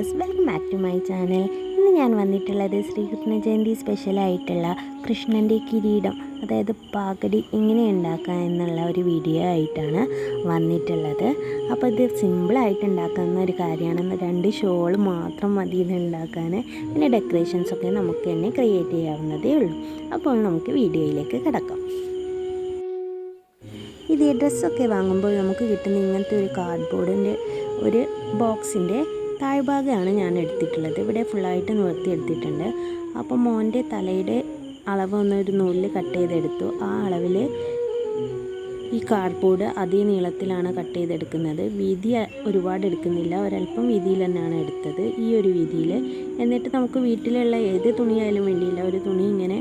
Viewers, welcome back to my channel. ഇന്ന് ഞാൻ വന്നിട്ടുള്ളത് ശ്രീകൃഷ്ണ ജയന്തി സ്പെഷ്യലായിട്ടുള്ള കൃഷ്ണൻ്റെ കിരീടം, അതായത് പാകടി എങ്ങനെ ഉണ്ടാക്കുക എന്നുള്ള ഒരു വീഡിയോ ആയിട്ടാണ് വന്നിട്ടുള്ളത്. അപ്പോൾ ഇത് സിമ്പിളായിട്ട് ഉണ്ടാക്കുന്ന ഒരു കാര്യമാണ്. 2 ഷോൾ മാത്രം മതി ഇത് ഉണ്ടാക്കാൻ. പിന്നെ ഡെക്കറേഷൻസൊക്കെ നമുക്ക് തന്നെ ക്രിയേറ്റ് ചെയ്യാവുന്നതേ ഉള്ളൂ. അപ്പോൾ നമുക്ക് വീഡിയോയിലേക്ക് കിടക്കാം. ഇത് ഡ്രസ്സൊക്കെ വാങ്ങുമ്പോൾ നമുക്ക് കിട്ടുന്ന ഇങ്ങനത്തെ ഒരു കാർഡ്ബോർഡിൻ്റെ ഒരു ബോക്സിൻ്റെ താഴ്ഭാഗമാണ് ഞാൻ എടുത്തിട്ടുള്ളത്. ഇവിടെ ഫുള്ളായിട്ട് നിവർത്തി എടുത്തിട്ടുണ്ട്. അപ്പോൾ മോൻ്റെ തലയുടെ അളവ് ഒരു നൂലിൽ കട്ട് ചെയ്തെടുത്തു. ആ അളവിൽ ഈ കാർഡ്ബോർഡ് അതേ നീളത്തിലാണ് കട്ട് ചെയ്തെടുക്കുന്നത്. വീതി ഒരുപാട് എടുക്കുന്നില്ല, ഒരല്പം വീതിയിൽ തന്നെയാണ് എടുത്തത്, ഈ ഒരു വീതിയിൽ. എന്നിട്ട് നമുക്ക് വീട്ടിലുള്ള ഏത് തുണിയായാലും വേണ്ടിയില്ല, ഒരു തുണി ഇങ്ങനെ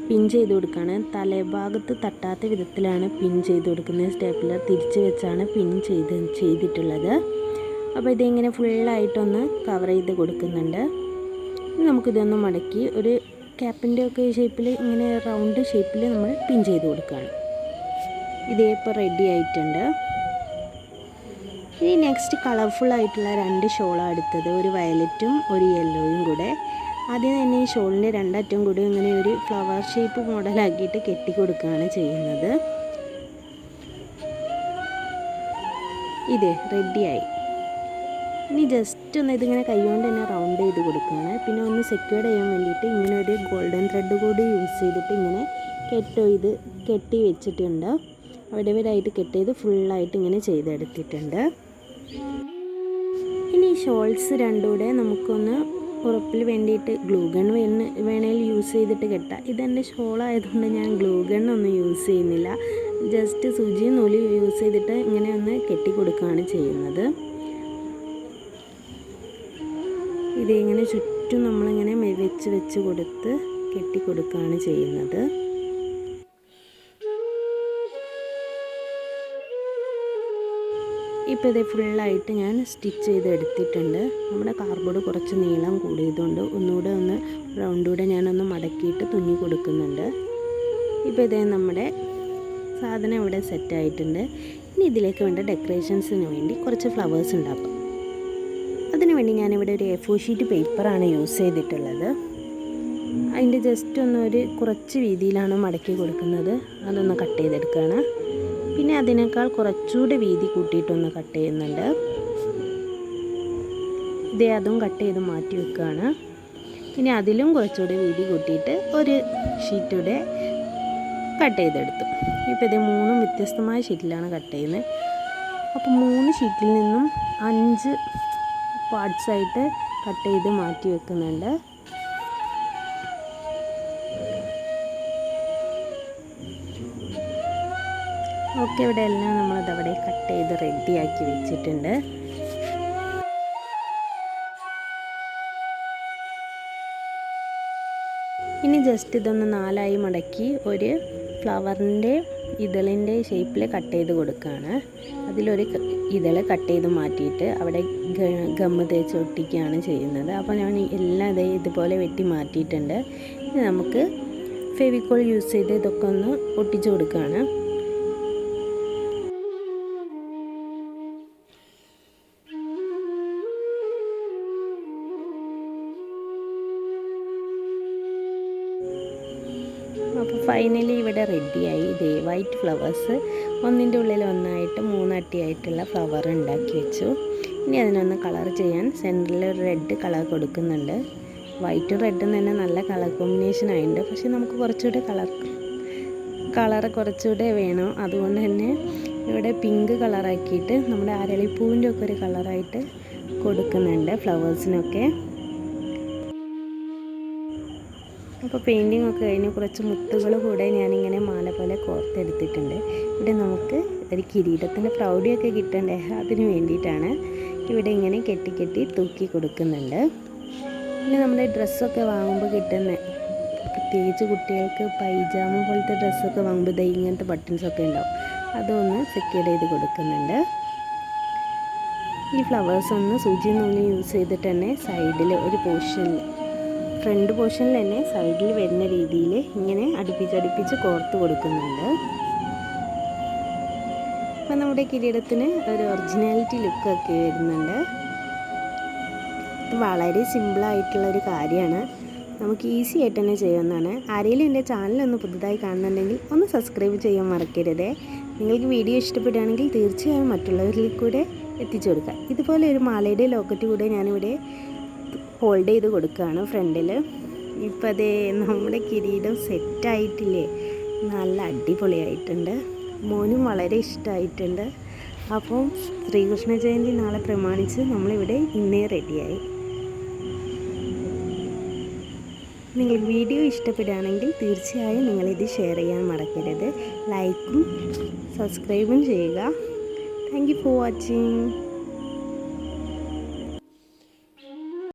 പിൻ ചെയ്ത് കൊടുക്കുകയാണ്. തലഭാഗത്ത് തട്ടാത്ത വിധത്തിലാണ് പിൻ ചെയ്ത് കൊടുക്കുന്നത്. സ്റ്റേപ്ലർ തിരിച്ച് വെച്ചാണ് പിൻ ചെയ്തിട്ടുള്ളത്. അപ്പോൾ ഇതിങ്ങനെ ഫുള്ളായിട്ടൊന്ന് കവർ ചെയ്ത് കൊടുക്കുന്നുണ്ട്. നമുക്കിതൊന്ന് മടക്കി ഒരു ക്യാപ്പിൻ്റെ ഒക്കെ ഷേപ്പിൽ ഇങ്ങനെ റൗണ്ട് ഷേപ്പിൽ നമ്മൾ പിൻ ചെയ്ത് കൊടുക്കുകയാണ്. ഇതേപ്പോൾ റെഡി ആയിട്ടുണ്ട്. ഇനി നെക്സ്റ്റ് കളർഫുള്ളായിട്ടുള്ള 2 ഷോളാണ് എടുത്തത്, ഒരു വയലറ്റും ഒരു യെല്ലോയും കൂടെ. ആദ്യം തന്നെ ഈ ഷോളിൻ്റെ 2 അറ്റം കൂടി ഇങ്ങനെ ഒരു ഫ്ലവർ ഷേപ്പ് മോഡലാക്കിയിട്ട് കെട്ടിക്കൊടുക്കുകയാണ് ചെയ്യുന്നത്. ഇതേ റെഡിയായി. ഇനി ജസ്റ്റ് ഒന്ന് ഇതിങ്ങനെ കൈകൊണ്ട് തന്നെ റൗണ്ട് ചെയ്ത് കൊടുക്കുകയാണ്. പിന്നെ ഒന്ന് സെക്യൂർ ചെയ്യാൻ വേണ്ടിയിട്ട് ഇങ്ങനെ ഒരു ഗോൾഡൻ ത്രെഡ് കൂടി യൂസ് ചെയ്തിട്ട് ഇങ്ങനെ കെട്ടി വെച്ചിട്ടുണ്ട്. അവിടെ കെട്ട് ചെയ്ത് ഫുള്ളായിട്ട് ഇങ്ങനെ ചെയ്തെടുത്തിട്ടുണ്ട്. ഇനി ഈ ഷോൾസ് 2 കൂടെ നമുക്കൊന്ന് ഉറപ്പിൽ വേണ്ടിയിട്ട് ഗ്ലൂ ഗൺ വേണേൽ യൂസ് ചെയ്തിട്ട് കെട്ടാം. ഇതെൻ്റെ ഷോളായതുകൊണ്ട് ഞാൻ ഗ്ലൂ ഗണ്ണൊന്നും യൂസ് ചെയ്യുന്നില്ല. ജസ്റ്റ് സൂചിയും നൂലും യൂസ് ചെയ്തിട്ട് ഇങ്ങനെ ഒന്ന് കെട്ടി കൊടുക്കുകയാണ് ചെയ്യുന്നത്. ഇതിങ്ങനെ ചുറ്റും നമ്മളിങ്ങനെ വെച്ച് കൊടുത്ത് കെട്ടി കൊടുക്കുകയാണ് ചെയ്യുന്നത്. ഇപ്പോൾ ഇത് ഫുള്ളായിട്ട് ഞാൻ സ്റ്റിച്ച് ചെയ്ത് എടുത്തിട്ടുണ്ട്. നമ്മുടെ കാർഡ്ബോർഡ് കുറച്ച് നീളം കൂടിയതുകൊണ്ട് ഒന്നുകൂടെ റൗണ്ടൂടെ ഞാനൊന്ന് മടക്കിയിട്ട് തുന്നി കൊടുക്കുന്നുണ്ട്. ഇപ്പോൾ ഇതേ നമ്മുടെ സാധനം ഇവിടെ സെറ്റായിട്ടുണ്ട്. ഇനി ഇതിലേക്ക് വേണ്ട ഡെക്കറേഷൻസിന് വേണ്ടി കുറച്ച് ഫ്ലവേഴ്സ് ഉണ്ടാക്കാം. അതിനുവേണ്ടി ഞാനിവിടെ ഒരു A4 ഷീറ്റ് പേപ്പറാണ് യൂസ് ചെയ്തിട്ടുള്ളത്. അതിൻ്റെ ജസ്റ്റ് കുറച്ച് വീതിയിലാണ് മടക്കി കൊടുക്കുന്നത്. അതൊന്ന് കട്ട് ചെയ്തെടുക്കുകയാണ്. പിന്നെ അതിനേക്കാൾ കുറച്ചുകൂടി വീതി കൂട്ടിയിട്ടൊന്ന് കട്ട് ചെയ്യുന്നുണ്ട്. അതും കട്ട് ചെയ്ത് മാറ്റി വെക്കുകയാണ്. ഇനി അതിലും കുറച്ചുകൂടി വീതി കൂട്ടിയിട്ട് ഒരു ഷീറ്റൂടെ കട്ട് ചെയ്തെടുത്തു. ഇപ്പോൾ ഇത് 3 വ്യത്യസ്തമായ ഷീറ്റിലാണ് കട്ട് ചെയ്യുന്നത്. അപ്പോൾ 3 ഷീറ്റിൽ നിന്നും 5 പാർട്സായിട്ട് കട്ട് ചെയ്ത് മാറ്റി വെക്കുന്നുണ്ട്. ഓക്കെ, ഇവിടെ എല്ലാം നമ്മളതവിടെ കട്ട് ചെയ്ത് റെഡിയാക്കി വെച്ചിട്ടുണ്ട്. ഇനി ജസ്റ്റ് ഇതൊന്ന് 4ആയി മടക്കി ഒരു ഫ്ലവറിൻ്റെ ഇതളിൻ്റെ ഷേപ്പിൽ കട്ട് ചെയ്ത് കൊടുക്കുകയാണ്. അതിലൊരു ഇതള് കട്ട് ചെയ്ത് മാറ്റിയിട്ട് അവിടെ ഗമ്മ് തേച്ച് ഒട്ടിക്കുകയാണ് ചെയ്യുന്നത്. അപ്പോൾ ഞാൻ എല്ലാം ഇതുപോലെ വെട്ടി മാറ്റിയിട്ടുണ്ട്. ഇനി നമുക്ക് ഫെവിക്കോൾ യൂസ് ചെയ്ത് ഇതൊക്കെ ഒന്ന് ഒട്ടിച്ചു കൊടുക്കുകയാണ്. അപ്പോൾ ഫൈനലി ഇവിടെ റെഡിയായി. വൈറ്റ് ഫ്ലവേഴ്സ് ഒന്നിൻ്റെ ഉള്ളിൽ ഒന്നായിട്ട് 3 അട്ടിയായിട്ടുള്ള ഫ്ലവർ ഉണ്ടാക്കി വെച്ചു. ഇനി അതിനൊന്ന് കളർ ചെയ്യാൻ സെൻറ്ററിൽ ഒരു റെഡ് കളർ കൊടുക്കുന്നുണ്ട്. വൈറ്റും റെഡും തന്നെ നല്ല കളർ കോമ്പിനേഷൻ ആയിട്ടുണ്ട്. പക്ഷേ നമുക്ക് കുറച്ചുകൂടെ കളർ കുറച്ചുകൂടെ വേണം. അതുകൊണ്ട് തന്നെ ഇവിടെ പിങ്ക് കളറാക്കിയിട്ട് നമ്മുടെ അരളിപ്പൂവിൻ്റെ ഒക്കെ ഒരു കളറായിട്ട് കൊടുക്കുന്നുണ്ട് ഫ്ലവേഴ്സിനൊക്കെ. അപ്പോൾ പെയിൻറ്റിങ് ഒക്കെ കഴിഞ്ഞ് കുറച്ച് മുത്തുകൾ കൂടെ ഞാനിങ്ങനെ മാല പോലെ കോർത്തെടുത്തിട്ടുണ്ട്. ഇവിടെ നമുക്ക് ഒരു കിരീടത്തിൻ്റെ പ്രൗഢിയൊക്കെ കിട്ടണ്ടേ, അതിന് വേണ്ടിയിട്ടാണ് ഇവിടെ ഇങ്ങനെ കെട്ടി തൂക്കി കൊടുക്കുന്നുണ്ട്. പിന്നെ നമ്മുടെ ഡ്രസ്സൊക്കെ വാങ്ങുമ്പോൾ കിട്ടുന്ന, പ്രത്യേകിച്ച് കുട്ടികൾക്ക് പൈജാമ പോലത്തെ ഡ്രസ്സൊക്കെ വാങ്ങുമ്പോൾ ഇങ്ങനത്തെ ബട്ടൺസൊക്കെ ഉണ്ടാവും, അതൊന്ന് സെക്യൂർ ചെയ്ത് കൊടുക്കുന്നുണ്ട്. ഈ ഫ്ലവേഴ്സ് ഒന്ന് സൂചി നൂല് യൂസ് ചെയ്തിട്ട് തന്നെ സൈഡിൽ ഒരു ഫ്രണ്ട് പോർഷനിൽ തന്നെ സൈഡിൽ വരുന്ന രീതിയിൽ ഇങ്ങനെ അടുപ്പിച്ച് കോർത്ത് കൊടുക്കുന്നുണ്ട്. അപ്പോൾ നമ്മുടെ കിരീടത്തിന് ഒരു ഒറിജിനാലിറ്റി ലുക്കൊക്കെ വരുന്നുണ്ട്. ഇത് വളരെ സിമ്പിളായിട്ടുള്ളൊരു കാര്യമാണ്. നമുക്ക് ഈസി ആയിട്ട് തന്നെ ചെയ്യാവുന്നതാണ്. ആരെങ്കിലും എൻ്റെ ചാനലൊന്ന് പുതുതായി കാണുന്നുണ്ടെങ്കിൽ ഒന്ന് സബ്സ്ക്രൈബ് ചെയ്യാൻ മറക്കരുതേ. നിങ്ങൾക്ക് വീഡിയോ ഇഷ്ടപ്പെടുകയാണെങ്കിൽ തീർച്ചയായും മറ്റുള്ളവരിലേക്ക് കൂടെ എത്തിച്ചു കൊടുക്കുക. ഇതുപോലെ ഒരു മാലയുടെ ലോക്കറ്റ് കൂടെ ഞാനിവിടെ ഹോൾഡ് ചെയ്ത് കൊടുക്കുകയാണ് ഫ്രണ്ടിൽ. ഇപ്പം അതേ നമ്മുടെ കിരീടം സെറ്റായിട്ടില്ലേ, നല്ല അടിപൊളിയായിട്ടുണ്ട്. മോനും വളരെ ഇഷ്ടമായിട്ടുണ്ട്. അപ്പം ശ്രീകൃഷ്ണ ജയന്തി നാളെ പ്രമാണിച്ച് നമ്മളിവിടെ ഇന്നേ റെഡിയായി. നിങ്ങൾക്ക് വീഡിയോ ഇഷ്ടപ്പെടുകയാണെങ്കിൽ തീർച്ചയായും നിങ്ങളിത് ഷെയർ ചെയ്യാൻ മറക്കരുത്. ലൈക്കും സബ്സ്ക്രൈബും ചെയ്യുക. Thank you for watching.